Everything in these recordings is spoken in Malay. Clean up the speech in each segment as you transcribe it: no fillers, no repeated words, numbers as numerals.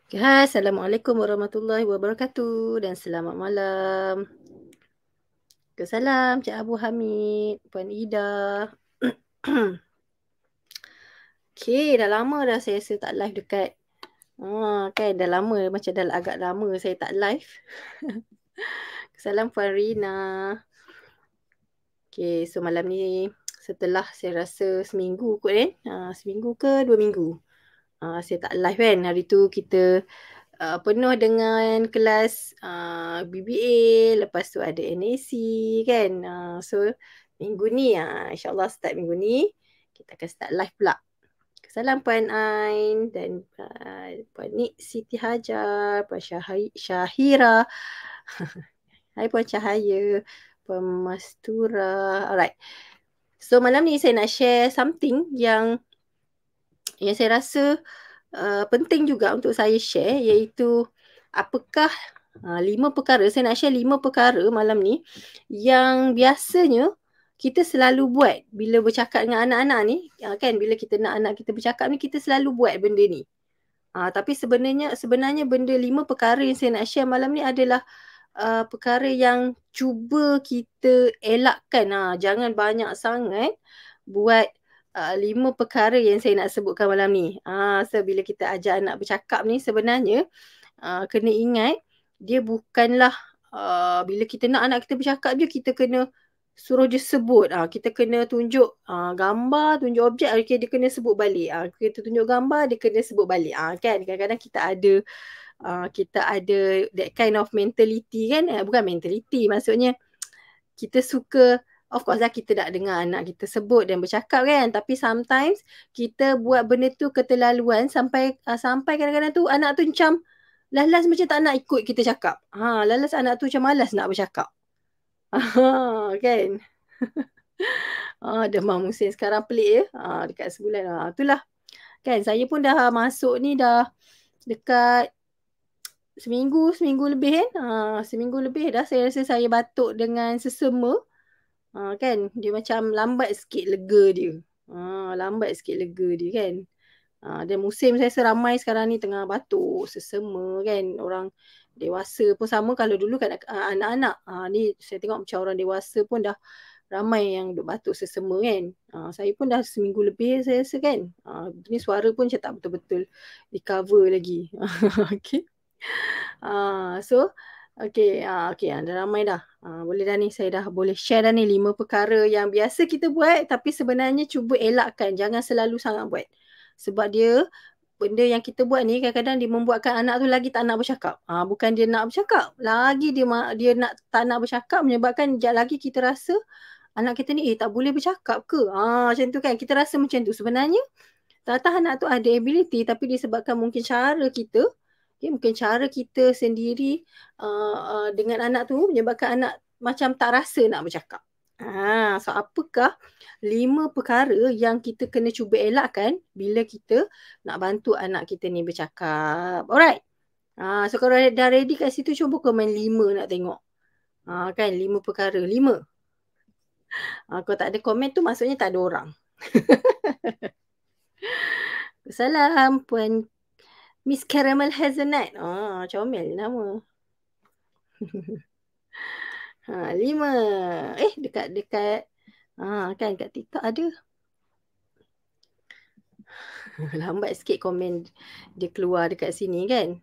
Hai, Assalamualaikum warahmatullahi wabarakatuh dan selamat malam. Salam Cik Abu Hamid, Puan Ida. Okey, dah lama dah saya rasa tak live dekat. Kan dah lama, macam dah agak lama saya tak live. Salam Puan Rina. Okey, so malam ni setelah saya rasa seminggu kot kan. Seminggu ke 2 minggu. Saya tak live kan. Hari tu kita penuh dengan kelas BBA, lepas tu ada NAC kan. So minggu ni insyaAllah start minggu ni kita akan start live pula. Salam Puan Ain dan Puan Nik Siti Hajar, Puan Syahira. Hai Puan Cahaya, Puan Mastura. Alright. So malam ni saya nak share something yang saya rasa penting juga untuk saya share, iaitu apakah 5 perkara, saya nak share 5 perkara malam ni yang biasanya kita selalu buat bila bercakap dengan anak-anak ni, kan bila kita nak anak kita bercakap ni, kita selalu buat benda ni. Tapi sebenarnya benda 5 perkara yang saya nak share malam ni adalah perkara yang cuba kita elakkan. Jangan banyak sangat buat 5 perkara yang saya nak sebutkan malam ni. So bila kita ajar anak bercakap ni, sebenarnya kena ingat dia bukanlah bila kita nak anak kita bercakap je kita kena suruh dia sebut. Kita kena tunjuk gambar, tunjuk objek, okay, dia kena sebut balik. Kita tunjuk gambar, dia kena sebut balik. Kan kadang-kadang kita ada that kind of mentality kan. Bukan mentality, maksudnya kita suka, of course lah kita nak dengar anak kita sebut dan bercakap kan, tapi sometimes kita buat benda tu keterlaluan sampai kadang-kadang tu anak tu macam lalas macam tak nak ikut kita cakap. Lalas anak tu macam malas nak bercakap. Kan. Demam musim sekarang pelik ya. Dekat sebulan. Itulah. Kan saya pun dah masuk ni dah dekat seminggu lebih kan. Seminggu lebih dah saya rasa saya batuk dengan sesama. Kan dia macam lambat sikit lega dia. Lambat sikit lega dia kan. Dan musim saya rasa ramai sekarang ni tengah batuk, sesama kan. Orang dewasa pun sama. Kalau dulu kan anak-anak. Ni saya tengok macam orang dewasa pun dah ramai yang duk batuk sesama kan. Saya pun dah seminggu lebih saya rasa kan. Ni suara pun macam tak betul-betul recover lagi. Okay. So okay, dah ramai dah. Boleh dah ni, saya dah boleh share dah ni 5 perkara yang biasa kita buat tapi sebenarnya cuba elakkan, jangan selalu sangat buat. Sebab dia benda yang kita buat ni kadang-kadang dia membuatkan anak tu lagi tak nak bercakap. Bukan dia nak bercakap, lagi dia nak tak nak bercakap, menyebabkan sekejap lagi kita rasa anak kita ni tak boleh bercakap ke? Macam tu kan, kita rasa macam tu. Sebenarnya tak anak tu ada ability tapi disebabkan mungkin cara kita, mungkin cara kita sendiri dengan anak tu menyebabkan anak macam tak rasa nak bercakap. So apakah 5 perkara yang kita kena cuba elakkan bila kita nak bantu anak kita ni bercakap. Alright. So kalau dah ready kat situ, cuba komen 5 nak tengok. Kan 5 perkara, 5. Kalau tak ada komen tu maksudnya tak ada orang. Salam Puan Miss Caramel Hazelnut. Comel nama. 5. Dekat kan kat TikTok ada. Lambat sikit komen dia keluar dekat sini kan.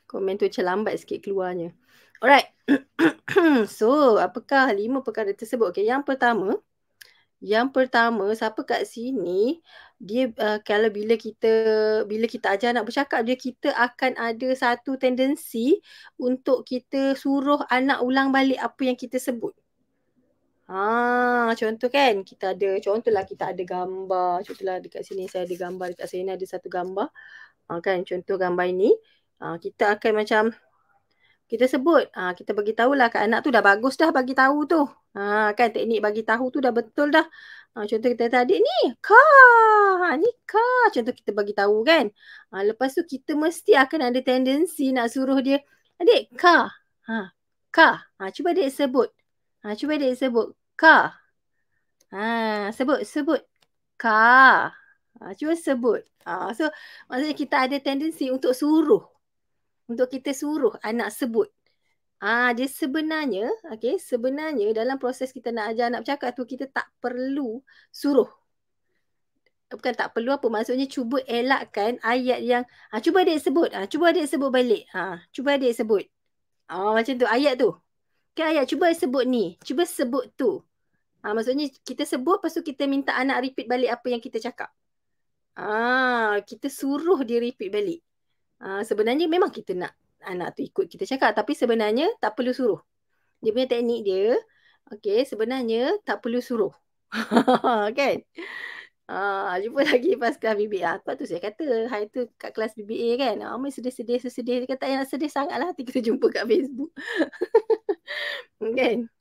Komen tu macam lambat sikit keluarnya. Alright. So, apakah 5 perkara tersebut? Okay, yang pertama, siapa kat sini, dia kalau bila kita ajar anak bercakap, kita akan ada satu tendensi untuk kita suruh anak ulang balik apa yang kita sebut. Contoh kan, contohlah kita ada gambar. Contohlah dekat sini saya ada gambar, dekat sini ada satu gambar. Kan, contoh gambar ini. Kita akan macam kita sebut, kita bagi tahulah kat anak tu dah bagus dah bagi tahu tu. Kan teknik bagi tahu tu dah betul dah. Contoh kita kata adik ni car, ni car. Contoh kita bagi tahu kan. Lepas tu kita mesti akan ada tendensi nak suruh dia, adik car. Car. Cuba adik sebut. Car. Sebut car. Cuba sebut. So maksudnya kita ada tendensi untuk suruh. Untuk kita suruh anak sebut. Dia sebenarnya, okay, sebenarnya dalam proses kita nak ajar anak bercakap tu, kita tak perlu suruh. Bukan tak perlu apa, maksudnya cuba elakkan ayat yang, cuba adik sebut, cuba adik sebut balik. Cuba adik sebut. Macam tu ayat tu. Okay, ayat cuba sebut ni, cuba sebut tu. Maksudnya kita sebut, lepas tu kita minta anak repeat balik apa yang kita cakap. Kita suruh dia repeat balik. Sebenarnya memang kita nak anak tu ikut kita cakap, tapi sebenarnya tak perlu suruh. Dia punya teknik dia, okay, sebenarnya tak perlu suruh. Kan? Jumpa lagi pas kelas BBA. Sebab tu saya kata, hari tu kat kelas BBA kan, Amai sedih-sedih. Dia kata, nak sedih sangat lah. Kita jumpa kat Facebook. Kan?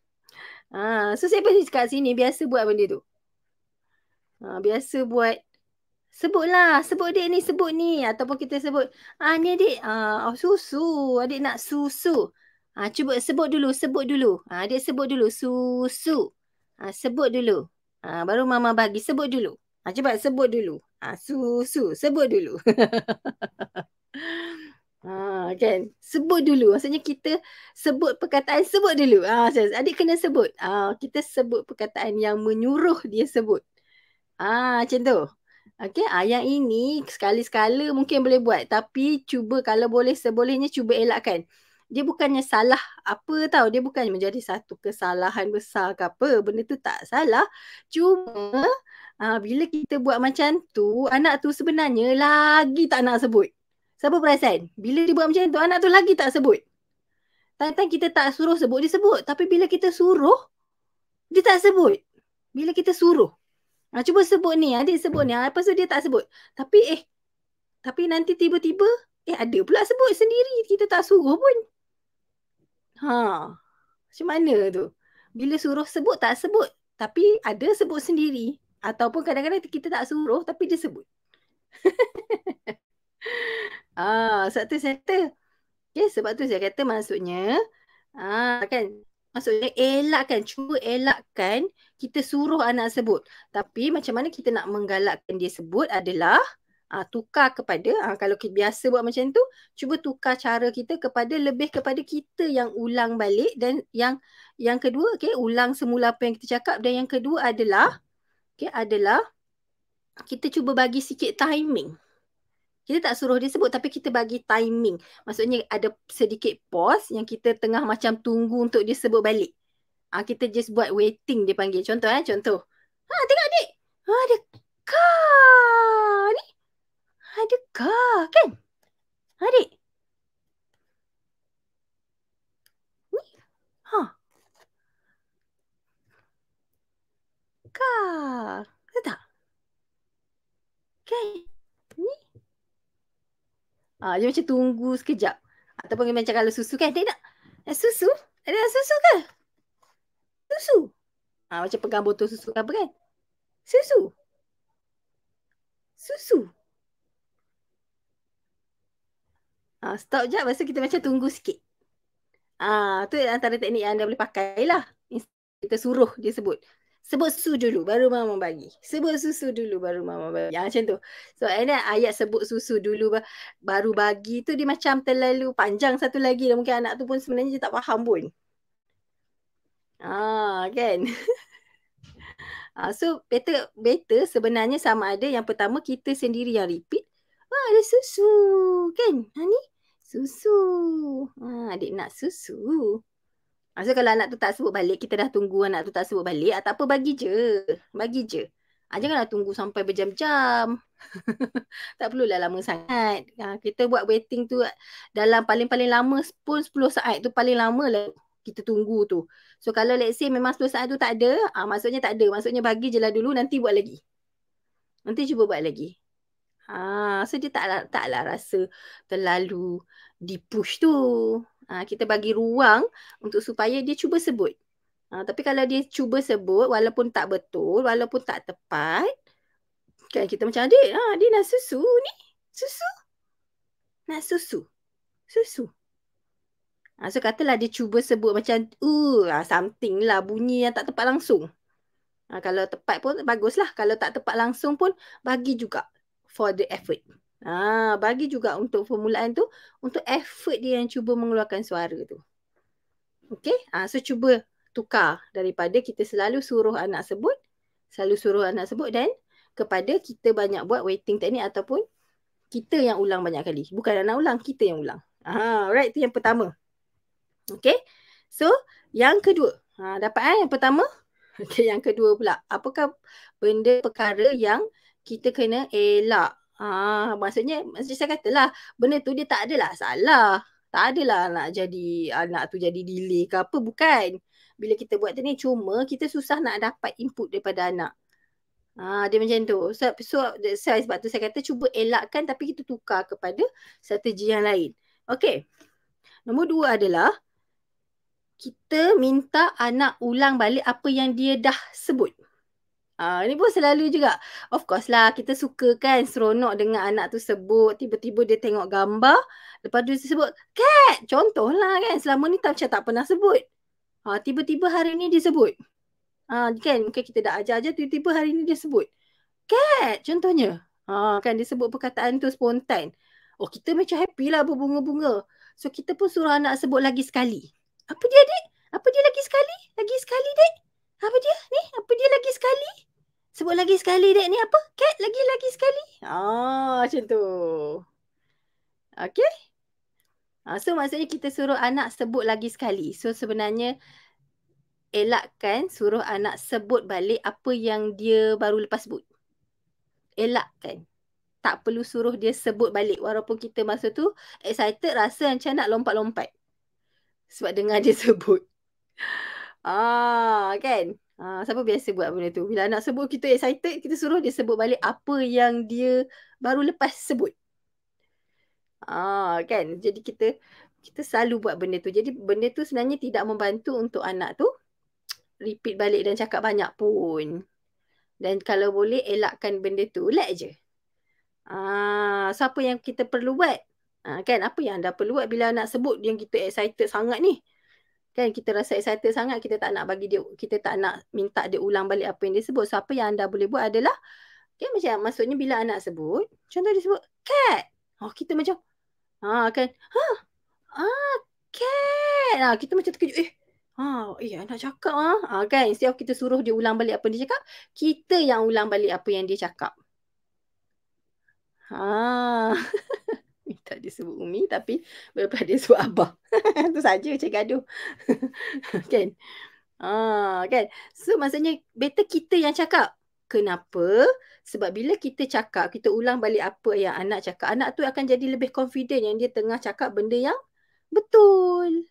So saya pasti kat sini biasa buat benda tu. Biasa buat, sebutlah, sebut adik ni, sebut ni. Ataupun kita sebut, ni adik, susu. Adik nak susu. Cuba sebut dulu, sebut dulu. Adik sebut dulu, susu. Sebut dulu. Baru mama bagi, sebut dulu. Cuba sebut dulu. Susu, sebut dulu. Kan? Sebut dulu. Maksudnya kita sebut perkataan, sebut dulu. Adik kena sebut. Kita sebut perkataan yang menyuruh dia sebut. Macam tu. Okay, yang ini sekali-sekala mungkin boleh buat. Tapi cuba kalau boleh, sebolehnya cuba elakkan. Dia bukannya salah apa tau. Dia bukannya menjadi satu kesalahan besar ke apa. Benda tu tak salah. Cuma bila kita buat macam tu, anak tu sebenarnya lagi tak nak sebut. Siapa perasan? Bila dia buat macam tu, anak tu lagi tak sebut. Time-time kita tak suruh sebut, dia sebut. Tapi bila kita suruh, dia tak sebut. Bila kita suruh. Cuba sebut ni, adik sebut ni. Lepas tu dia tak sebut. Tapi nanti tiba-tiba, ada pula sebut sendiri. Kita tak suruh pun. Macam mana tu? Bila suruh sebut, tak sebut. Tapi ada sebut sendiri. Ataupun kadang-kadang kita tak suruh, tapi dia sebut. Sebab tu saya kata. Okay, sebab tu saya kata maksudnya, kan, maksudnya elakkan, cuba elakkan kita suruh anak sebut. Tapi macam mana kita nak menggalakkan dia sebut adalah tukar kepada, kalau kita biasa buat macam tu, cuba tukar cara kita kepada lebih kepada kita yang ulang balik. Dan yang kedua, okay, ulang semula apa yang kita cakap. Dan yang kedua adalah, adalah kita cuba bagi sikit timing. Kita tak suruh dia sebut, tapi kita bagi timing. Maksudnya ada sedikit pause yang kita tengah macam tunggu untuk dia sebut balik. Kita just buat waiting, dia panggil. Contoh. Tengok adik. Ada car ni. Ada car kan? Adik. Ni. Car. Betul tak? Kan? Ni. Dia macam tunggu sekejap. Ataupun macam kalau susu kan. Dia nak susu? Ada nak susu ke? Susu. Macam pegang botol susu apa kan? Susu. Susu. Stop jap. Lepas tu kita macam tunggu sikit. Tu antara teknik yang anda boleh pakai lah. Kita suruh dia sebut. Sebut susu dulu baru mama bagi. Sebut susu dulu baru mama bagi. Macam tu. So ayat sebut susu dulu baru bagi tu dia macam terlalu panjang satu lagi. Dan mungkin anak tu pun sebenarnya dia tak faham pun. Kan? So better sebenarnya sama ada yang pertama kita sendiri yang repeat. Ada susu. Kan? Ni susu. Adik nak susu. So kalau anak tu tak sebut balik, kita dah tunggu anak tu tak sebut balik, tak apa, bagi je. Bagi je. Janganlah tunggu sampai berjam-jam. Tak perlulah lama sangat. Kita buat waiting tu dalam paling-paling lama pun 10 saat tu paling lama lah kita tunggu tu. So kalau let's say memang 10 saat tu tak ada, maksudnya tak ada. Maksudnya bagi je lah dulu, nanti buat lagi. Nanti cuba buat lagi. So dia taklah rasa terlalu di-push tu. Kita bagi ruang untuk supaya dia cuba sebut. Tapi kalau dia cuba sebut walaupun tak betul, walaupun tak tepat, kan kita macam adik, adik nak susu ni. Susu. Nak susu. Susu. So katalah dia cuba sebut macam something lah, bunyi yang tak tepat langsung. Kalau tepat pun baguslah. Kalau tak tepat langsung pun bagi juga for the effort. Bagi juga untuk permulaan tu, untuk effort dia yang cuba mengeluarkan suara tu. Okay, so cuba tukar daripada kita selalu suruh anak sebut dan kepada kita banyak buat waiting teknik ataupun kita yang ulang banyak kali. Bukan anak ulang, kita yang ulang. Right, tu yang pertama. Okay, so yang kedua. Dapat yang pertama? Okay, yang kedua pula. Apakah benda perkara yang kita kena elak? Maksudnya saya katalah, benda tu dia tak adalah salah. Tak adalah anak tu jadi delay ke apa, bukan. Bila kita buat ni, cuma kita susah nak dapat input daripada anak. Dia macam tu. So sebab tu saya kata cuba elakkan tapi kita tukar kepada strategi yang lain. Okay. Nombor 2 adalah kita minta anak ulang balik apa yang dia dah sebut. Ini pun selalu juga. Of course lah, kita suka kan seronok dengan anak tu sebut. Tiba-tiba dia tengok gambar. Lepas tu dia sebut, cat. Contohlah kan, selama ni macam tak pernah sebut. Tiba-tiba hari ni dia sebut. Kan, mungkin kita dah ajar-ajar, tiba-tiba hari ni dia sebut. Cat, contohnya. Kan dia sebut perkataan tu spontan. Kita macam happy lah berbunga-bunga. So, kita pun suruh anak sebut lagi sekali. Apa dia, dek? Apa dia lagi sekali? Lagi sekali, dek? Apa dia? Ni, apa dia lagi sekali? Sebut lagi sekali, dek. Ni apa? Cat, lagi sekali. Macam tu. Okay? So, maksudnya kita suruh anak sebut lagi sekali. So, sebenarnya elakkan suruh anak sebut balik apa yang dia baru lepas sebut. Elakkan. Tak perlu suruh dia sebut balik. Walaupun kita masa tu excited, rasa macam nak lompat-lompat. Sebab dengar dia sebut. Kan? Siapa biasa buat benda tu? Bila anak sebut, kita excited, kita suruh dia sebut balik apa yang dia baru lepas sebut. Kan? Jadi kita selalu buat benda tu. Jadi benda tu sebenarnya tidak membantu untuk anak tu repeat balik dan cakap banyak pun. Dan kalau boleh elakkan benda tu, let je. So apa yang kita perlu buat? Kan, apa yang anda perlu buat bila anak sebut yang kita excited sangat ni? Kan, kita rasa excited sangat, kita tak nak bagi dia, kita tak nak minta dia ulang balik apa yang dia sebut. So apa yang anda boleh buat adalah, kan, macam maksudnya bila anak sebut, contoh dia sebut cat. Kita macam kan, cat. Kita macam terkejut, anak cakap kan, instead of kita suruh dia ulang balik apa yang dia cakap, kita yang ulang balik apa yang dia cakap. Minta dia sebut Umi tapi lepas dia sebut Abah. Tu saja macam gaduh. Kan? Kan? So maksudnya better kita yang cakap. Kenapa? Sebab bila kita cakap, kita ulang balik apa yang anak cakap, anak tu akan jadi lebih confident yang dia tengah cakap benda yang betul.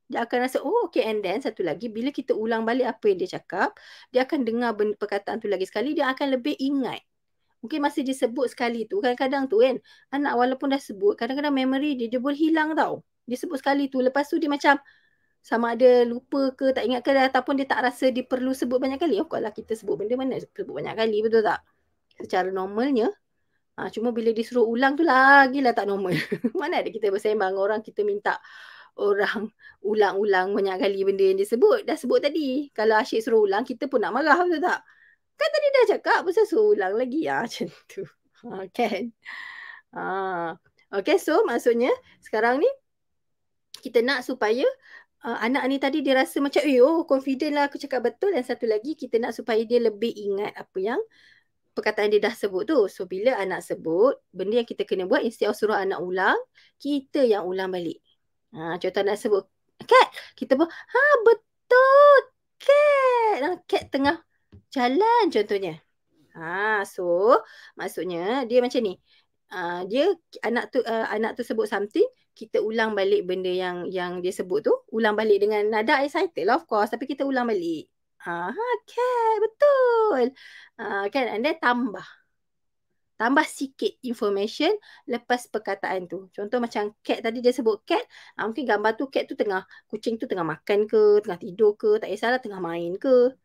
Dia akan rasa, okay. And then satu lagi, bila kita ulang balik apa yang dia cakap, dia akan dengar perkataan tu lagi sekali, dia akan lebih ingat. Mungkin masa dia sebut sekali tu, kadang-kadang tu kan, anak walaupun dah sebut, kadang-kadang memory dia boleh hilang tau. Dia sebut sekali tu, lepas tu dia macam sama ada lupa ke, tak ingat ke, ataupun dia tak rasa dia perlu sebut banyak kali. Kalau kita sebut benda mana sebut banyak kali, betul tak? Secara normalnya, cuma bila disuruh ulang tu lagilah tak normal. Mana ada kita bersembang orang, kita minta orang ulang-ulang banyak kali benda yang dia sebut. Dah sebut tadi. Kalau asyik suruh ulang, kita pun nak marah, betul tak? Kan tadi dah cakap, pasal suruh ulang lagi. Macam tu. Kan? Okay, so maksudnya sekarang ni kita nak supaya anak ni tadi dia rasa macam, confident lah aku cakap betul. Dan satu lagi, kita nak supaya dia lebih ingat apa yang perkataan dia dah sebut tu. So, bila anak sebut, benda yang kita kena buat, instead of suruh anak ulang, kita yang ulang balik. Contoh anak sebut, cat. Kita pun, betul, cat. Cat tengah jalan contohnya. So maksudnya dia macam ni. Dia anak tu sebut something, kita ulang balik benda yang dia sebut tu, ulang balik dengan nada excited lah of course, tapi kita ulang balik. Cat, betul. Kan, and then tambah sikit information lepas perkataan tu. Contoh macam cat tadi dia sebut cat, mungkin gambar tu cat tu kucing tu tengah makan ke, tengah tidur ke, tak kisahlah, tengah main ke,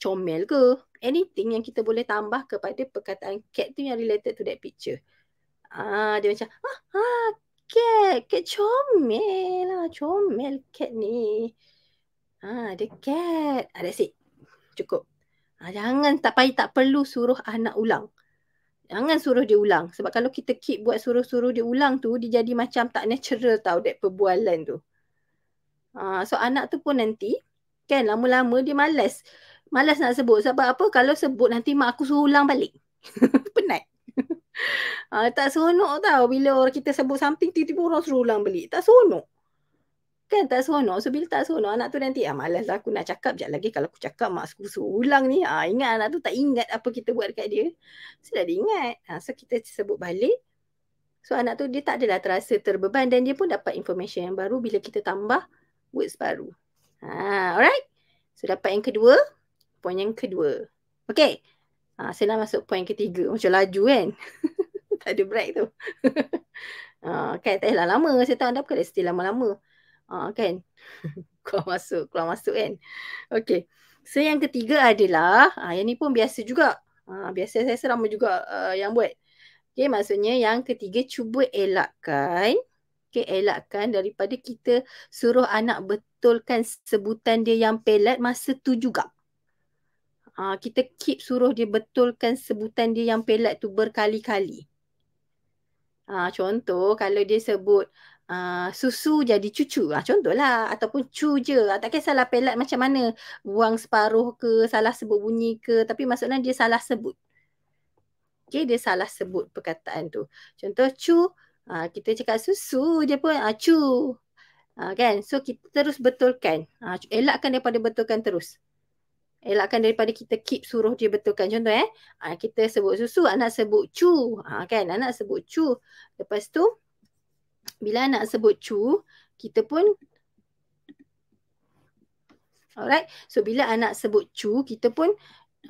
comel ke, anything yang kita boleh tambah kepada perkataan cat tu yang related to that picture. Dia macam cat comel lah, comel cat ni. Dia cat. That's it. Cukup. Jangan tak perlu suruh anak ulang. Jangan suruh dia ulang. Sebab kalau kita keep buat suruh-suruh dia ulang tu, dia jadi macam tak natural tau, that perbualan tu. So anak tu pun nanti, kan lama-lama dia malas. Malas nak sebut. Sebab apa? Kalau sebut nanti mak aku suruh ulang balik. Penat. Tak seronok tau bila orang kita sebut something, tiba-tiba orang suruh ulang balik. Tak seronok. Kan tak seronok. So bila tak seronok, anak tu nanti malas lah aku nak cakap. Sekejap lagi kalau aku cakap mak aku suruh ulang ni. Ingat anak tu tak ingat apa kita buat dekat dia. Sudah dia ingat. So kita sebut balik. So anak tu dia tak adalah terasa terbeban dan dia pun dapat information yang baru bila kita tambah words baru. Alright. So dapat yang kedua. Poin yang kedua. Okay. Saya nak masuk poin ketiga. Macam laju kan. Tak ada break tu. Kan tak payahlah lama. Saya tahu anda bukan dah stay lama-lama. Kan. Keluar masuk kan. Okay. So yang ketiga adalah. Yang ni pun biasa juga. Biasa saya ramai juga yang buat. Okay, maksudnya yang ketiga cuba elakkan. Okay, elakkan daripada kita suruh anak betulkan sebutan dia yang pelat masa tu juga. Kita keep suruh dia betulkan sebutan dia yang pelat tu berkali-kali. Contoh kalau dia sebut susu jadi cucu. Contohlah. Ataupun cu je. Tak kisahlah pelat macam mana. Buang separuh ke, salah sebut bunyi ke. Tapi maksudnya dia salah sebut. Okay, dia salah sebut perkataan tu. Contoh cu. Kita cakap susu. Dia pun cu. Kan? So kita terus betulkan. Elakkan daripada betulkan terus. Elakkan daripada kita keep suruh dia betulkan. Contoh kita sebut susu, anak sebut cu. Kan? Anak sebut cu. Lepas tu, bila anak sebut cu, kita pun alright. So bila anak sebut cu, kita pun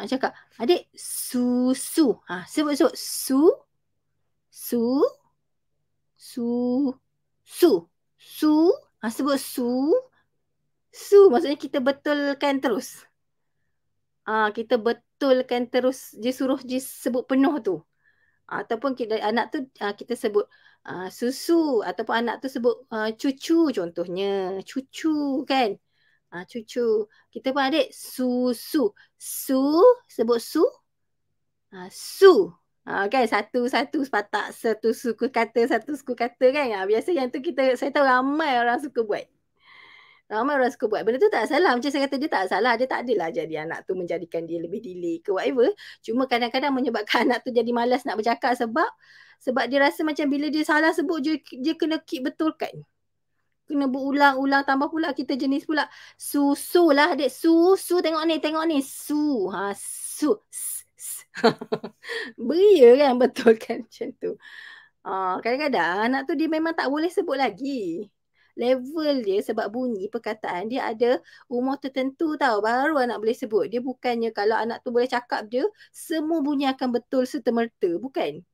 cakap, adik susu. Sebut su. Su. Su. Su. Su. Sebut su. Su maksudnya kita betulkan terus. Kita betulkan terus. Dia suruh dia sebut penuh tu. Ataupun anak tu kita sebut susu. Ataupun anak tu sebut cucu contohnya. Cucu kan. Cucu. Kita pun adik susu. Su. Sebut su. Su. Kan satu-satu sepatak. Satu suku kata. Satu suku kata kan. Biasa yang tu saya tahu ramai orang suka buat. Ramai orang suka buat. Benda tu tak salah. Macam saya kata dia tak salah. Dia tak adalah jadi anak tu menjadikan dia lebih delay ke whatever. Cuma kadang-kadang menyebabkan anak tu jadi malas nak bercakap sebab dia rasa macam bila dia salah sebut dia kena keep betulkan. Kena berulang-ulang. Tambah pula kita jenis pula. Susu lah adik. Susu tengok ni. Su. Su. Beria kan betulkan macam tu. Kadang-kadang anak tu dia memang tak boleh sebut lagi. Level dia sebab bunyi perkataan dia ada umur tertentu tau. Baru anak boleh sebut. Dia bukannya kalau anak tu boleh cakap dia, semua bunyi akan betul serta-merta. Bukan.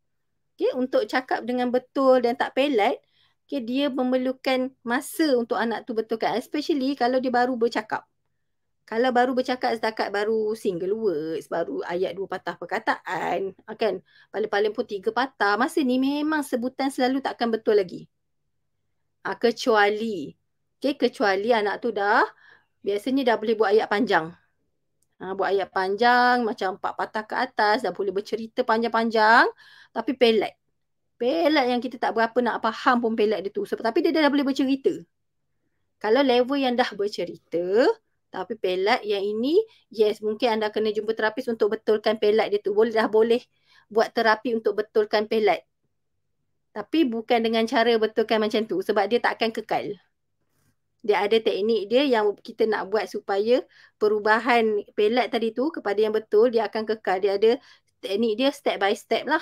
Okay, untuk cakap dengan betul dan tak pelat, okay, dia memerlukan masa untuk anak tu betulkan. Especially kalau dia baru bercakap. Kalau baru bercakap setakat baru single words, baru ayat 2 patah perkataan, kan? Paling-paling pun 3 patah. Masa ni memang sebutan selalu takkan betul lagi. Kecuali. Okay, kecuali anak tu biasanya dah boleh buat ayat panjang. Buat ayat panjang macam 4 patah ke atas. Dah boleh bercerita panjang-panjang. Tapi pelat. Pelat yang kita tak berapa nak faham pun pelat dia tu. Tapi dia dah boleh bercerita. Kalau level yang dah bercerita. Tapi pelat yang ini. Yes, mungkin anda kena jumpa terapis untuk betulkan pelat dia tu. Dah boleh buat terapi untuk betulkan pelat. Tapi bukan dengan cara betulkan macam tu. Sebab dia tak akan kekal. Dia ada teknik dia yang kita nak buat supaya perubahan pelat tadi tu kepada yang betul. Dia akan kekal. Dia ada teknik dia step by step lah.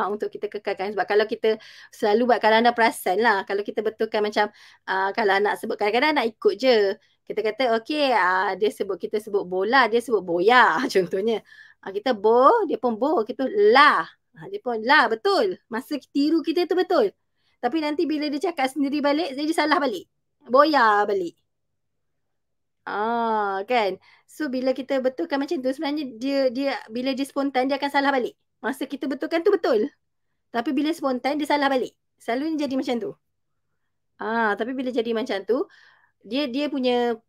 Untuk kita kekalkan. Sebab kalau kita selalu buat, kalau anda perasan lah. Kalau kita betulkan macam, kalau anak sebut, kadang-kadang anak ikut je. Kita kata, okay, kita sebut bola, dia sebut boya. Contohnya. Kita dia pun kita lah. Dia pun lah, betul. Masa tiru kita tu betul. Tapi nanti bila dia cakap sendiri balik, dia salah balik. Boya balik. Kan. So bila kita betulkan macam tu, sebenarnya dia bila dia spontan, dia akan salah balik. Masa kita betulkan tu betul. Tapi bila spontan, dia salah balik. Selalunya jadi macam tu. Tapi bila jadi macam tu, dia punya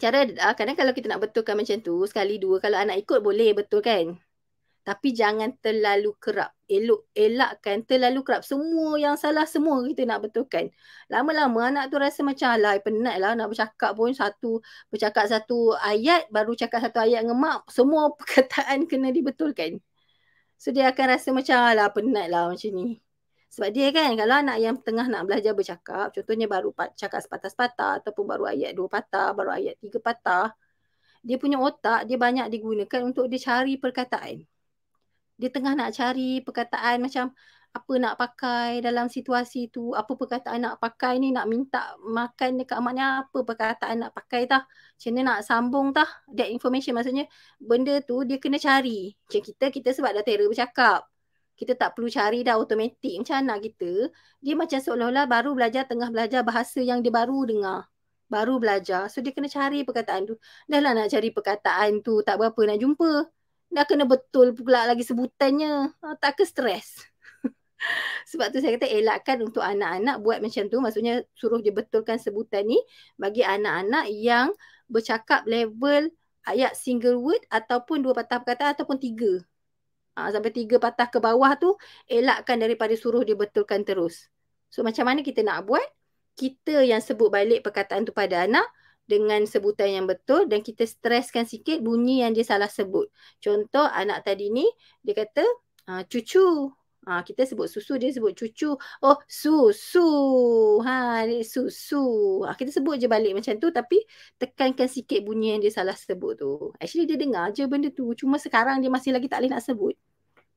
cara, kadang kalau kita nak betulkan macam tu, sekali dua, kalau anak ikut boleh betul kan. Tapi jangan terlalu kerap. Elakkan terlalu kerap. Semua yang salah semua kita nak betulkan. Lama-lama anak tu rasa macam alah penat lah nak bercakap pun bercakap satu ayat, baru cakap satu ayat dengan mak, semua perkataan kena dibetulkan. So dia akan rasa macam alah penat lah macam ni. Sebab dia kan kalau anak yang tengah nak belajar bercakap, contohnya baru cakap sepatah-sepatah ataupun baru ayat 2 patah, baru ayat 3 patah, dia punya otak dia banyak digunakan untuk dia cari perkataan. Dia tengah nak cari perkataan macam apa nak pakai dalam situasi tu, apa perkataan nak pakai ni, nak minta makan dekat maknya apa perkataan nak pakai tah, macam mana nak sambung tah, that information, maksudnya benda tu dia kena cari. Macam kita sebab dah terror bercakap, kita tak perlu cari dah, automatik. Macam anak kita, dia macam seolah-olah baru belajar, tengah belajar bahasa yang dia baru dengar, baru belajar, so dia kena cari perkataan tu. Dah lah nak cari perkataan tu tak berapa nak jumpa, dah kena betul pula lagi sebutannya. Tak ke stres. Sebab tu saya kata elakkan untuk anak-anak buat macam tu. Maksudnya suruh dia betulkan sebutan ni bagi anak-anak yang bercakap level ayat single word ataupun 2 patah perkataan ataupun 3. Sampai 3 patah ke bawah tu elakkan daripada suruh dia betulkan terus. So macam mana kita nak buat? Kita yang sebut balik perkataan tu pada anak dengan sebutan yang betul dan kita streskan sikit bunyi yang dia salah sebut. Contoh anak tadi ni dia kata cucu. Kita sebut susu, dia sebut cucu. Oh, susu. Susu. Kita sebut je balik macam tu tapi tekankan sikit bunyi yang dia salah sebut tu. Actually dia dengar je benda tu. Cuma sekarang dia masih lagi tak boleh nak sebut.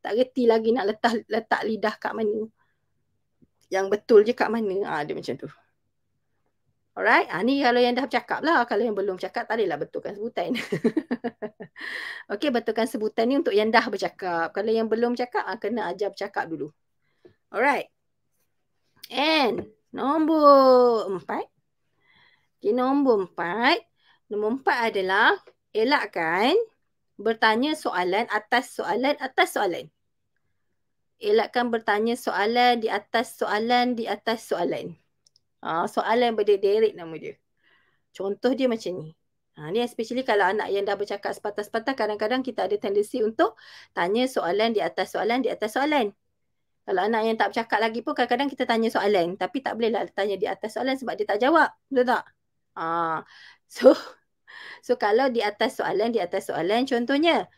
Tak reti lagi nak letak lidah kat mana. Yang betul je kat mana. Dia macam tu. Alright, ni kalau yang dah bercakap lah. Kalau yang belum bercakap, tak bolehlah betulkan sebutan. Okey, betulkan sebutan ni untuk yang dah bercakap. Kalau yang belum bercakap, kena ajar bercakap dulu. Alright. And nombor 4. Okay, nombor 4. Nombor 4 adalah elakkan bertanya soalan atas soalan atas soalan. Elakkan bertanya soalan di atas soalan di atas soalan. Soalan berderet nama dia. Contoh dia macam ni. Ni especially kalau anak yang dah bercakap sepatah-sepatah, kadang-kadang kita ada tendensi untuk tanya soalan di atas soalan di atas soalan. Kalau anak yang tak bercakap lagi pun kadang-kadang kita tanya soalan. Tapi tak bolehlah tanya di atas soalan sebab dia tak jawab. Betul tak? So kalau di atas soalan, contohnya,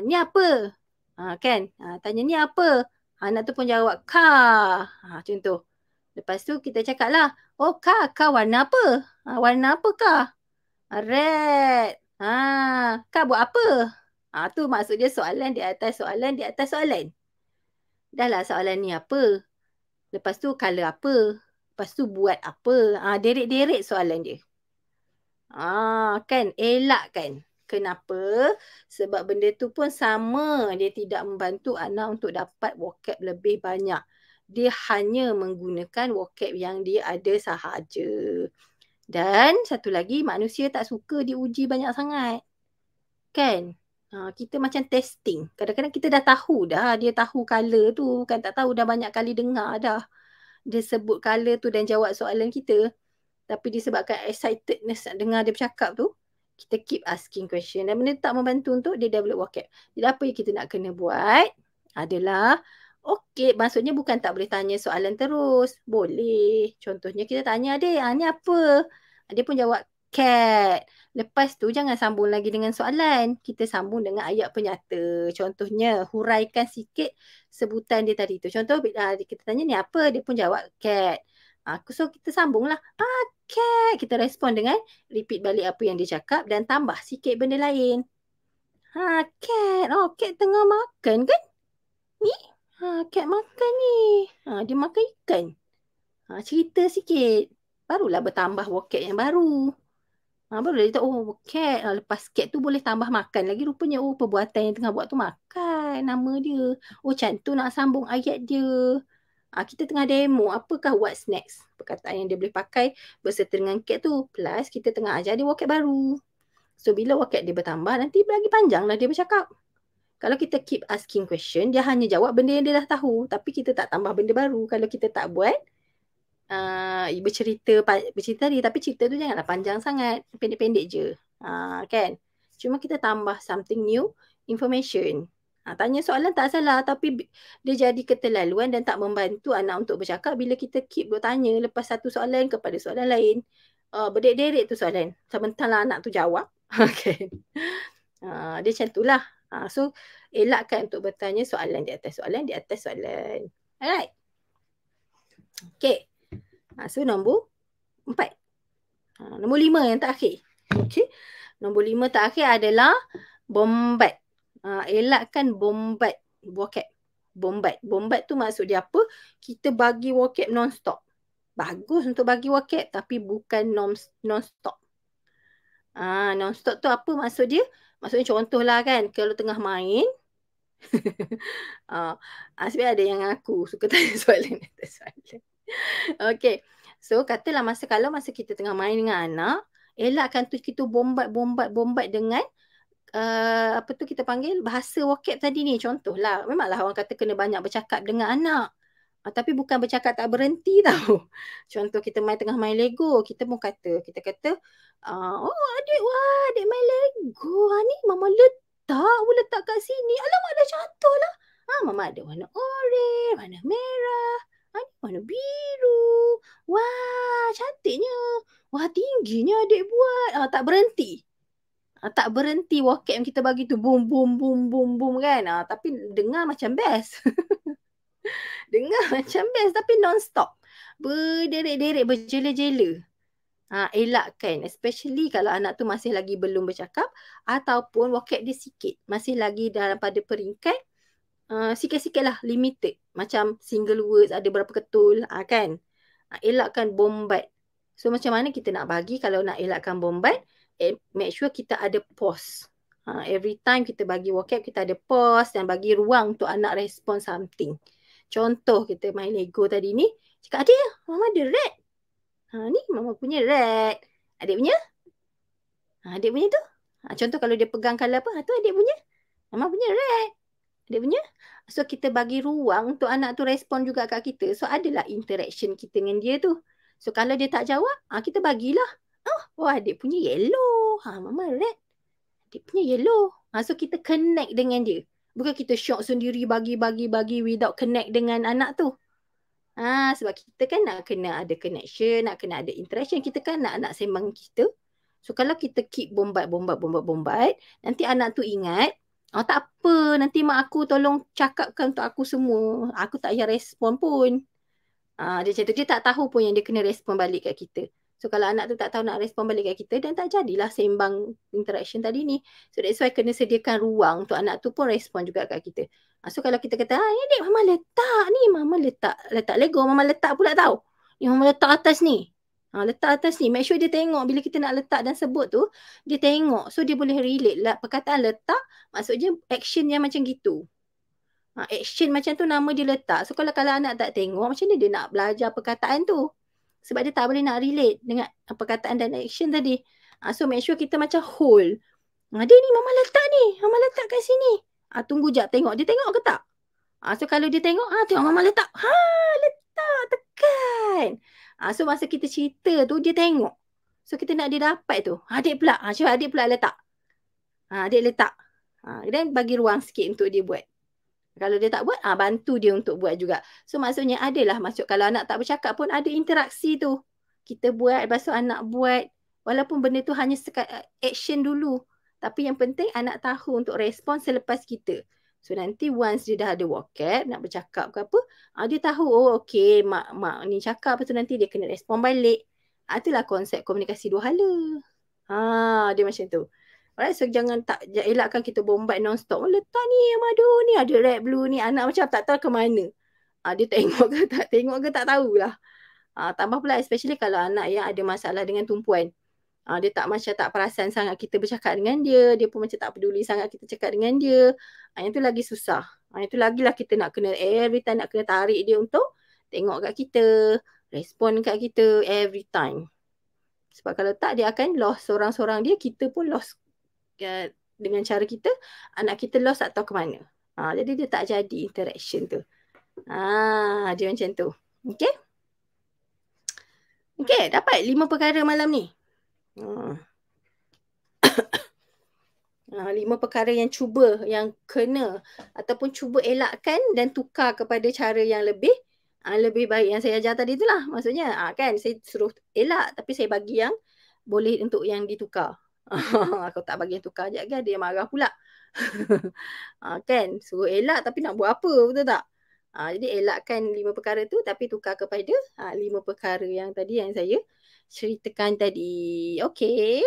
ni apa? Kan? Tanya ni apa? Anak tu pun jawab, car. Contoh. Lepas tu kita cakap lah, oh car warna apa? Warna apa car? Red. Car buat apa? Tu maksud dia soalan di atas soalan di atas soalan. Dah lah soalan ni apa? Lepas tu color apa? Lepas tu buat apa? Deret-deret soalan dia. Kan? Elak kan? Kenapa? Sebab benda tu pun sama. Dia tidak membantu anak untuk dapat vocab lebih banyak. Dia hanya menggunakan vocab yang dia ada sahaja. Dan satu lagi, manusia tak suka diuji banyak sangat. Kan? Kita macam testing. Kadang-kadang kita dah tahu dah. Dia tahu color tu. Kan tak tahu dah banyak kali dengar dah. Dia sebut color tu dan jawab soalan kita. Tapi disebabkan excitedness nak dengar dia bercakap tu, kita keep asking question. Dan benda tak membantu untuk dia develop vocab. Jadi apa yang kita nak kena buat adalah, okey, maksudnya bukan tak boleh tanya soalan terus. Boleh. Contohnya kita tanya dia, ni apa? Dia pun jawab cat. Lepas tu jangan sambung lagi dengan soalan. Kita sambung dengan ayat penyata. Contohnya huraikan sikit sebutan dia tadi tu. Contoh kita tanya ni apa? Dia pun jawab cat. So kita sambunglah. Cat. Kita respon dengan repeat balik apa yang dia cakap dan tambah sikit benda lain. Cat. Cat tengah makan kan? Ni? Cat makan ni. Dia makan ikan. Cerita sikit. Barulah bertambah vocab yang baru. Baru dia tahu, cat. Lepas cat tu boleh tambah makan lagi. Rupanya, perbuatan yang tengah buat tu makan. Nama dia. Macam tu nak sambung ayat dia. Kita tengah demo. Apakah what's next? Perkataan yang dia boleh pakai berserta dengan cat tu. Plus, kita tengah ajar dia vocab baru. So, bila vocab dia bertambah, nanti lagi panjang lah dia bercakap. Kalau kita keep asking question, dia hanya jawab benda yang dia dah tahu. Tapi kita tak tambah benda baru. Kalau kita tak buat, bercerita tadi, tapi cerita tu janganlah panjang sangat, pendek-pendek je, kan? Cuma kita tambah something new information. Tanya soalan tak salah, tapi dia jadi keterlaluan dan tak membantu anak untuk bercakap bila kita keep bertanya lepas satu soalan kepada soalan lain. Berderet-deret tu soalan. Sementara anak tu jawab. Okay. Dia macam itulah. So, elakkan untuk bertanya soalan di atas soalan di atas soalan. Alright. Okay. So, nombor 4. Nombor 5 yang terakhir. Okay. Nombor 5 terakhir adalah bombat. Elakkan bombat vocab. Bombat tu maksud dia apa? Kita bagi vocab non-stop. Bagus untuk bagi vocab tapi bukan non-stop. Non-stop tu apa maksud dia? Maksudnya contohlah kan, kalau tengah main, sebab ada yang aku suka tanya soalan atas soalan. Okay. So, katalah kalau masa kita tengah main dengan anak, elakkan tu kita bombat dengan apa tu kita panggil bahasa vocab tadi ni. Contohlah, memanglah orang kata kena banyak bercakap dengan anak. Tapi bukan bercakap tak berhenti tau. Contoh kita tengah main Lego, kita kata, oh adik, wah adik main Lego. Ni mama letak kat sini. Alamak dah jatuh lah. Mama ada warna oranye, warna merah, ni warna biru. Wah cantiknya. Wah tingginya adik buat. Tak berhenti. Tak berhenti vocab yang kita bagi tu boom kan. Tapi dengar macam best. Dengar macam best tapi non-stop. Berderet-deret, berjela-jela. Elakkan. Especially kalau anak tu masih lagi belum bercakap ataupun vocab dia sikit. Masih lagi dalam pada peringkat sikit-sikit lah, limited. Macam single words, ada berapa ketul. Kan? Elakkan bombat. So macam mana kita nak bagi kalau nak elakkan bombat? Make sure kita ada pause. Every time kita bagi vocab, kita ada pause dan bagi ruang untuk anak respon something. Contoh kita main Lego tadi ni, cakap adik, mama ada rat. Ni mama punya rat. Adik punya? Adik punya tu? Contoh kalau dia pegang colour apa, tu adik punya. Mama punya rat. Adik punya? So kita bagi ruang untuk anak tu respon juga kat kita. So adalah interaction kita dengan dia tu. So kalau dia tak jawab, kita bagilah. Adik punya yellow. Mama red. Adik punya yellow. So kita connect dengan dia. Bukan kita shock sendiri bagi without connect dengan anak tu. Sebab kita kan nak kena ada connection, nak kena ada interaction. Kita kan nak sembang kita. So kalau kita keep bombat, nanti anak tu ingat, tak apa, nanti mak aku tolong cakapkan untuk aku semua. Aku tak payah respon pun. Dia macam tu, dia tak tahu pun yang dia kena respon balik kat kita. So kalau anak tu tak tahu nak respon balik kat kita, dan tak jadilah sembang interaction tadi ni. So that's why kena sediakan ruang untuk anak tu pun respon juga kat kita. So kalau kita kata, ni dek mama letak ni, mama letak Lego, mama letak pula tau. Ni mama letak atas ni. Letak atas ni, make sure dia tengok bila kita nak letak dan sebut tu, dia tengok. So dia boleh relate lah. Perkataan letak, maksudnya action yang macam gitu. Action macam tu nama dia letak. So kalau anak tak tengok, macam mana dia nak belajar perkataan tu? Sebab dia tak boleh nak relate dengan perkataan dan action tadi. So make sure kita macam hold. Dia ni mama letak ni. Mama letak kat sini. Tunggu jap tengok. Dia tengok ke tak? So kalau dia tengok, tengok mama letak. Letak, tekan. So masa kita cerita tu, dia tengok. So kita nak dia dapat tu. Adik pula. Cuba adik pula letak. Adik letak. Dan bagi ruang sikit untuk dia buat. Kalau dia tak buat, bantu dia untuk buat juga. So maksudnya adalah kalau anak tak bercakap pun ada interaksi tu. Kita buat, lepas tu anak buat. Walaupun benda tu hanya action dulu. Tapi yang penting anak tahu untuk respon selepas kita. So nanti once dia dah ada vocab, nak bercakap ke apa, dia tahu, okay, mak ni cakap, lepas tu nanti dia kena respon balik. Itulah konsep komunikasi dua hala. Dia macam tu. Alright, so elakkan kita bombat non-stop. Letak ni yang madu ni, ada red blue ni. Anak macam tak tahu ke mana. Dia tengok ke tak tahulah. Tambah pula especially kalau anak yang ada masalah dengan tumpuan. Dia tak perasan sangat kita bercakap dengan dia. Dia pun macam tak peduli sangat kita cakap dengan dia. Yang tu lagi susah. Yang tu lagilah kita nak kena every time nak kena tarik dia untuk tengok kat kita. Respon kat kita every time. Sebab kalau tak dia akan lost seorang-seorang dia. Kita pun lost. Dengan cara kita, anak kita lost tak tahu ke mana. Jadi dia tak jadi interaction tu. Dia macam tu. Okay? Okay, dapat 5 perkara malam ni. 5 perkara yang kena ataupun cuba elakkan dan tukar kepada cara yang lebih baik yang saya ajar tadi itulah. Maksudnya kan saya suruh elak tapi saya bagi yang boleh untuk yang ditukar. Kalau tak bagi yang tukar je kan dia marah pula. Kan suruh elak tapi nak buat apa, betul tak? Jadi elakkan 5 perkara tu tapi tukar kepada 5 perkara yang tadi yang saya ceritakan tadi. Okey.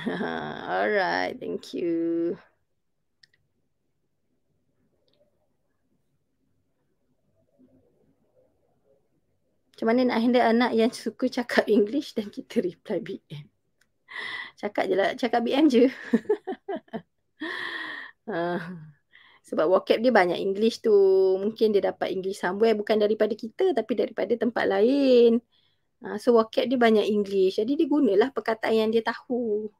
Alright, thank you. Macam mana nak handle anak yang suka cakap English dan kita reply BM? Cakap je lah, cakap BM je. Sebab vocab dia banyak English tu. Mungkin dia dapat English somewhere bukan daripada kita tapi daripada tempat lain. So vocab dia banyak English. Jadi dia gunalah perkataan yang dia tahu.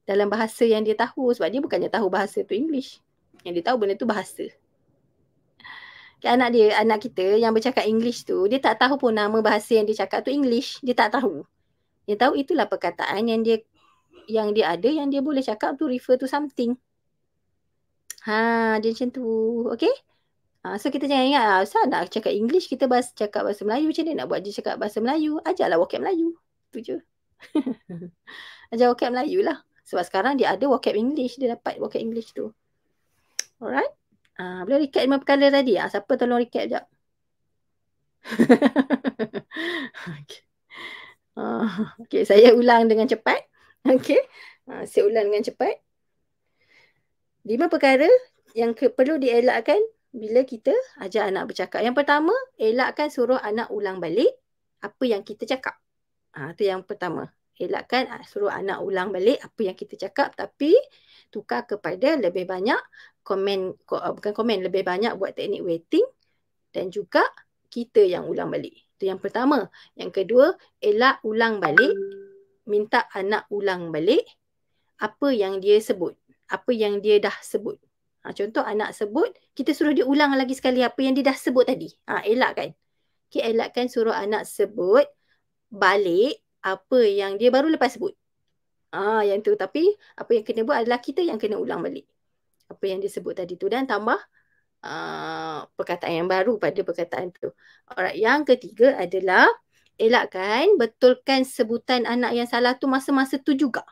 Dalam bahasa yang dia tahu. Sebab dia bukannya tahu bahasa tu English. Yang dia tahu benda tu bahasa. Anak kita yang bercakap English tu, dia tak tahu pun nama bahasa yang dia cakap tu English. Dia tak tahu. Dia tahu itulah perkataan yang dia ada, yang dia boleh cakap tu refer to something. Dia macam tu. Okay? So kita jangan ingat, asal nak cakap English, kita cakap bahasa Melayu. Macam mana nak buat dia cakap bahasa Melayu? Ajarlah vocab Melayu. Tu je. Ajar vocab Melayu lah. Sebab sekarang dia ada vocab English. Dia dapat vocab English tu. Alright? Boleh recap 5 perkara tadi? Siapa tolong recap sekejap? Okay, saya ulang dengan cepat. Okay. Saya ulang dengan cepat. 5 perkara yang perlu dielakkan bila kita ajar anak bercakap. Yang pertama, elakkan suruh anak ulang balik apa yang kita cakap. Itu yang pertama. Elakkan suruh anak ulang balik apa yang kita cakap tapi tukar kepada lebih banyak lebih banyak buat teknik waiting dan juga kita yang ulang balik. Itu yang pertama. Yang kedua, elak ulang balik. Minta anak ulang balik apa yang dia sebut. Apa yang dia dah sebut. Contoh anak sebut, kita suruh dia ulang lagi sekali apa yang dia dah sebut tadi. Elakkan. Okay, elakkan suruh anak sebut balik apa yang dia baru lepas sebut. Yang tu. Tapi apa yang kena buat adalah kita yang kena ulang balik. Apa yang dia sebut tadi tu dan tambah perkataan yang baru pada perkataan tu. Alright, yang ketiga adalah elakkan betulkan sebutan anak yang salah tu masa-masa tu juga.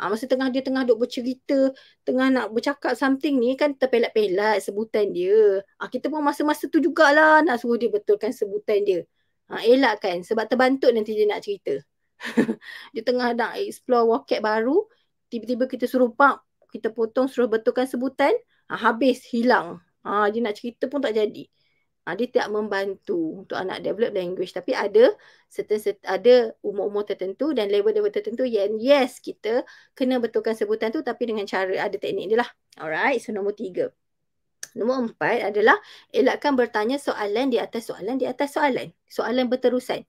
Masa dia tengah duk bercerita, tengah nak bercakap something ni kan terpelat-pelat sebutan dia. Kita pun masa-masa tu jugalah nak suruh dia betulkan sebutan dia. Elakkan sebab terbantut nanti dia nak cerita. Dia tengah nak explore vocab baru, tiba-tiba kita suruh kita potong suruh betulkan sebutan, habis hilang. Dia nak cerita pun tak jadi. Dia tidak membantu untuk anak develop language. Tapi ada umur-umur tertentu dan level-level tertentu yang yes, kita kena betulkan sebutan tu tapi dengan cara ada teknik dia lah. Alright, so nombor 3. Nombor 4 adalah elakkan bertanya soalan di atas soalan di atas soalan. Soalan berterusan.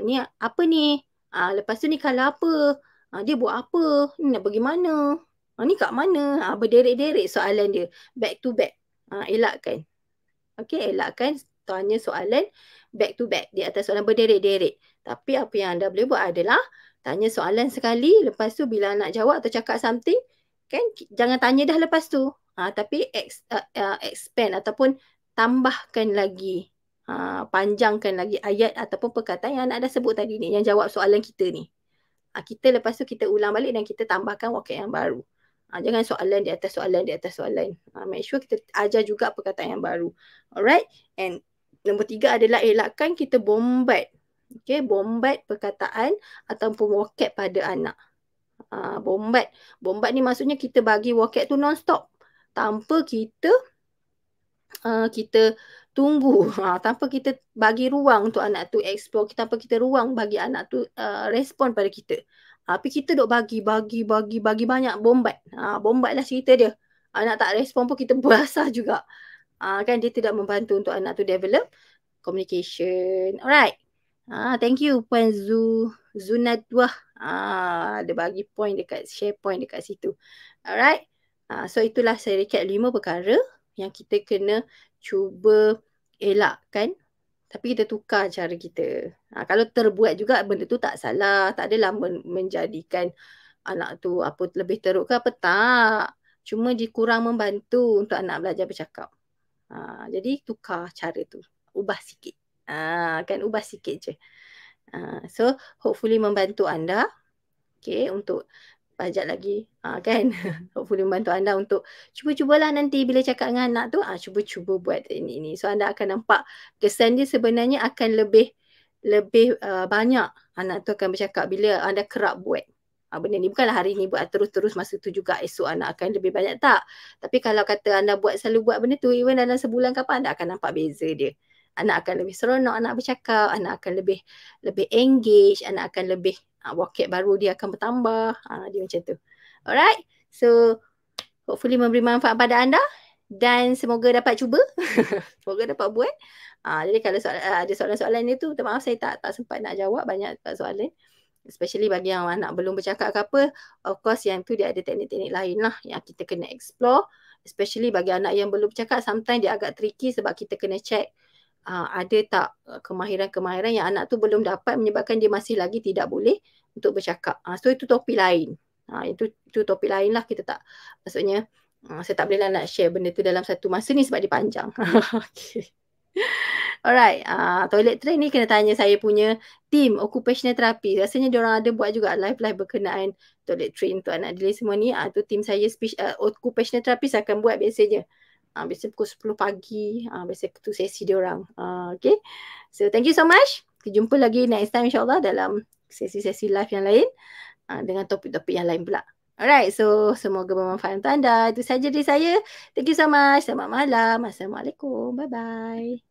Ni apa ni? Lepas tu ni kalau apa? Dia buat apa? Ni nak pergi mana? Ni kat mana? Berderet-deret soalan dia. Back to back. Elakkan. Okay, elakkan tanya soalan back to back di atas soalan berderet-deret. Tapi apa yang anda boleh buat adalah tanya soalan sekali, lepas tu bila nak jawab atau cakap something, kan jangan tanya dah lepas tu. Tapi expand ataupun tambahkan lagi, panjangkan lagi ayat ataupun perkataan yang anak dah sebut tadi ni, yang jawab soalan kita ni. Kita lepas tu kita ulang balik dan kita tambahkan vocab yang baru. Jangan soalan di atas soalan di atas soalan. Make sure kita ajar juga perkataan yang baru. Alright. And nombor 3 adalah elakkan kita bombat. Okay, bombat perkataan ataupun vocab pada anak. Bombat. Bombat ni maksudnya kita bagi vocab tu non-stop. Tanpa kita tunggu. Tanpa kita bagi ruang untuk anak tu explore. Tanpa kita ruang bagi anak tu respon pada kita. Tapi kita duk bagi banyak bombat. Bombat lah cerita dia. Anak tak respon pun kita berasah juga. Kan dia tidak membantu untuk anak tu develop communication. Alright. Thank you Puan Zunadwah. Dia bagi point dekat, share point dekat situ. Alright. So itulah saya recap 5 perkara yang kita kena cuba elakkan Tapi kita tukar cara kita. Kalau terbuat juga benda tu tak salah. Tak adalah menjadikan anak tu apa lebih teruk ke apa. Tak. Cuma dia kurang membantu untuk anak belajar bercakap. Jadi tukar cara tu. Ubah sikit. Kan ubah sikit je. So hopefully membantu anda. Okay, untuk pajak lagi kan. Hopefully membantu anda untuk cuba-cubalah nanti bila cakap dengan anak tu cuba-cuba buat ini. So anda akan nampak kesan dia sebenarnya akan lebih banyak anak tu akan bercakap bila anda kerap buat. Benda ni bukanlah hari ni buat terus-terus masa tu juga esok anak akan lebih banyak tak. Tapi kalau kata anda selalu buat benda tu even dalam sebulan ke apa anda akan nampak beza dia. Anak akan lebih seronok anak bercakap, anak akan lebih engage, anak akan lebih vocab baru dia akan bertambah. Dia macam tu. Alright. So hopefully memberi manfaat pada anda dan semoga dapat cuba. Semoga dapat buat. Jadi kalau ada soalan-soalan ni tu, maaf saya tak sempat nak jawab banyak soalan. Especially bagi yang anak belum bercakap ke apa, of course yang tu dia ada teknik-teknik lain lah yang kita kena explore. Especially bagi anak yang belum bercakap, sometimes dia agak tricky sebab kita kena check ada tak kemahiran-kemahiran yang anak tu belum dapat menyebabkan dia masih lagi tidak boleh untuk bercakap. So itu topik lain. Itu topik lain lah kita tak, maksudnya saya tak boleh lah nak share benda tu dalam satu masa ni sebab dia panjang. Okay. Alright, toilet train ni kena tanya saya punya team occupational therapy. Rasanya diorang ada buat juga live-live berkenaan toilet train untuk anak delay semua ni. Tu team saya occupational therapist akan buat biasanya. Biasa pukul 10 pagi. Biasa tu sesi diorang. Okay. So thank you so much. Kita jumpa lagi next time insyaAllah dalam sesi-sesi live yang lain. Dengan topik-topik yang lain pula. Alright, so semoga bermanfaat untuk anda. Itu saja dari saya. Thank you so much. Selamat malam. Assalamualaikum. Bye-bye.